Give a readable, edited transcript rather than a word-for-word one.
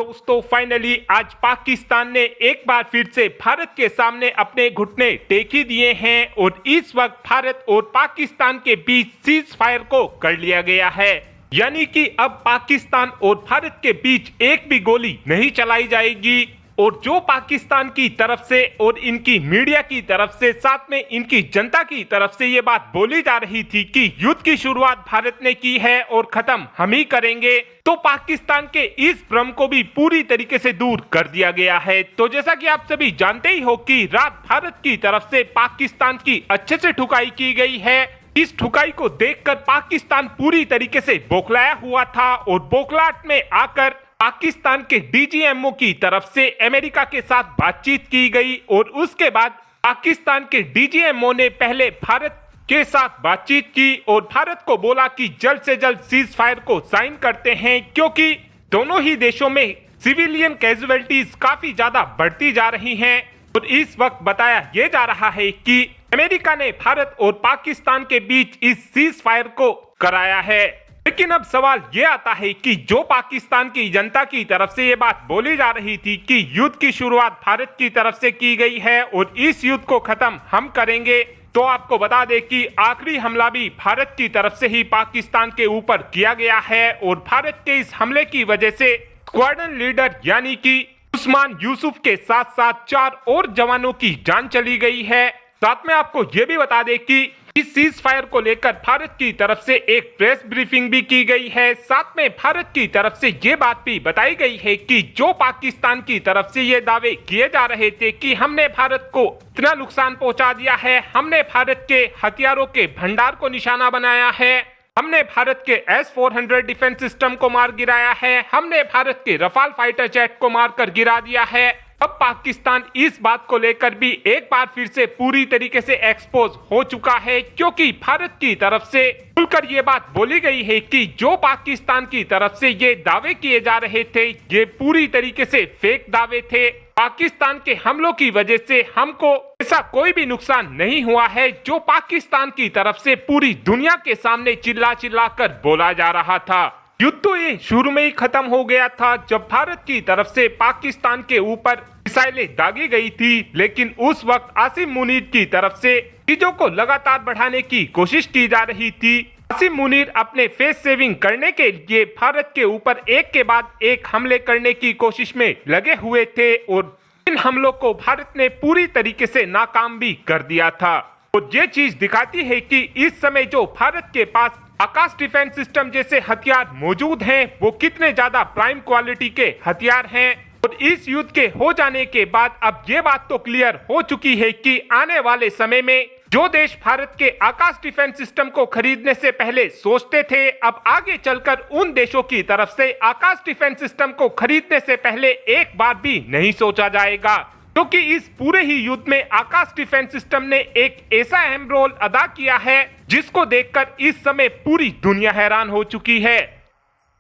दोस्तों फाइनली आज पाकिस्तान ने एक बार फिर से भारत के सामने अपने घुटने टेक ही दिए हैं और इस वक्त भारत और पाकिस्तान के बीच सीज फायर को कर लिया गया है। यानी कि अब पाकिस्तान और भारत के बीच एक भी गोली नहीं चलाई जाएगी। और जो पाकिस्तान की तरफ से और इनकी मीडिया की तरफ से साथ में इनकी जनता की तरफ से ये बात बोली जा रही थी कि युद्ध की शुरुआत भारत ने की है और खत्म हम ही करेंगे, तो पाकिस्तान के इस भ्रम को भी पूरी तरीके से दूर कर दिया गया है। तो जैसा कि आप सभी जानते ही हो कि रात भारत की तरफ से पाकिस्तान की अच्छे से ठुकाई की गई है। इस ठुकाई को देखकर पाकिस्तान पूरी तरीके से बौखलाया हुआ था और बौखलाहट में आकर पाकिस्तान के डीजीएमओ की तरफ से अमेरिका के साथ बातचीत की गई और उसके बाद पाकिस्तान के डीजीएमओ ने पहले भारत के साथ बातचीत की और भारत को बोला कि जल्द से जल्द सीज फायर को साइन करते हैं, क्योंकि दोनों ही देशों में सिविलियन कैजुअलिटीज काफी ज्यादा बढ़ती जा रही हैं। और इस वक्त बताया यह जा रहा है कि अमेरिका ने भारत और पाकिस्तान के बीच इस सीज फायर को कराया है। लेकिन अब सवाल ये आता है कि जो पाकिस्तान की जनता की तरफ से ये बात बोली जा रही थी कि युद्ध की शुरुआत भारत की तरफ से की गई है और इस युद्ध को खत्म हम करेंगे, तो आपको बता दें कि आखिरी हमला भी भारत की तरफ से ही पाकिस्तान के ऊपर किया गया है। और भारत के इस हमले की वजह से स्क्वाड्रन लीडर यानी कि उस्मान यूसुफ के साथ साथ 4 और जवानों की जान चली गई है। साथ में आपको ये भी बता दें कि इस सीज फायर को लेकर भारत की तरफ से एक प्रेस ब्रीफिंग भी की गई है। साथ में भारत की तरफ से ये बात भी बताई गई है कि जो पाकिस्तान की तरफ से ये दावे किए जा रहे थे कि हमने भारत को इतना नुकसान पहुंचा दिया है, हमने भारत के हथियारों के भंडार को निशाना बनाया है, हमने भारत के S-400 डिफेंस सिस्टम को मार गिराया है, हमने भारत के रफाल फाइटर जेट को मारकर गिरा दिया है। अब पाकिस्तान इस बात को लेकर भी एक बार फिर से पूरी तरीके से एक्सपोज हो चुका है, क्योंकि भारत की तरफ से खुलकर ये बात बोली गई है कि जो पाकिस्तान की तरफ से ये दावे किए जा रहे थे ये पूरी तरीके से फेक दावे थे। पाकिस्तान के हमलों की वजह से हमको ऐसा कोई भी नुकसान नहीं हुआ है जो पाकिस्तान की तरफ से पूरी दुनिया के सामने चिल्ला चिल्ला कर बोला जा रहा था। युद्ध तो ये शुरू में ही खत्म हो गया था जब भारत की तरफ से पाकिस्तान के ऊपर मिसाइलें दागी गई थी, लेकिन उस वक्त आसिम मुनीर की तरफ से चीजों को लगातार बढ़ाने की कोशिश की जा रही थी। आसिम मुनीर अपने फेस सेविंग करने के लिए भारत के ऊपर एक के बाद एक हमले करने की कोशिश में लगे हुए थे और इन हमलों को भारत ने पूरी तरीके से नाकाम भी कर दिया था। और ये चीज दिखाती है कि इस समय जो भारत के पास आकाश डिफेंस सिस्टम जैसे हथियार मौजूद हैं वो कितने ज्यादा प्राइम क्वालिटी के हथियार हैं। और इस युद्ध के हो जाने के बाद अब ये बात तो क्लियर हो चुकी है कि आने वाले समय में जो देश भारत के आकाश डिफेंस सिस्टम को खरीदने से पहले सोचते थे, अब आगे चलकर उन देशों की तरफ से आकाश डिफेंस सिस्टम को खरीदने से पहले एक बार भी नहीं सोचा जाएगा, क्योंकि इस पूरे ही युद्ध में आकाश डिफेंस सिस्टम ने एक ऐसा अहम रोल अदा किया है जिसको देखकर इस समय पूरी दुनिया हैरान हो चुकी है।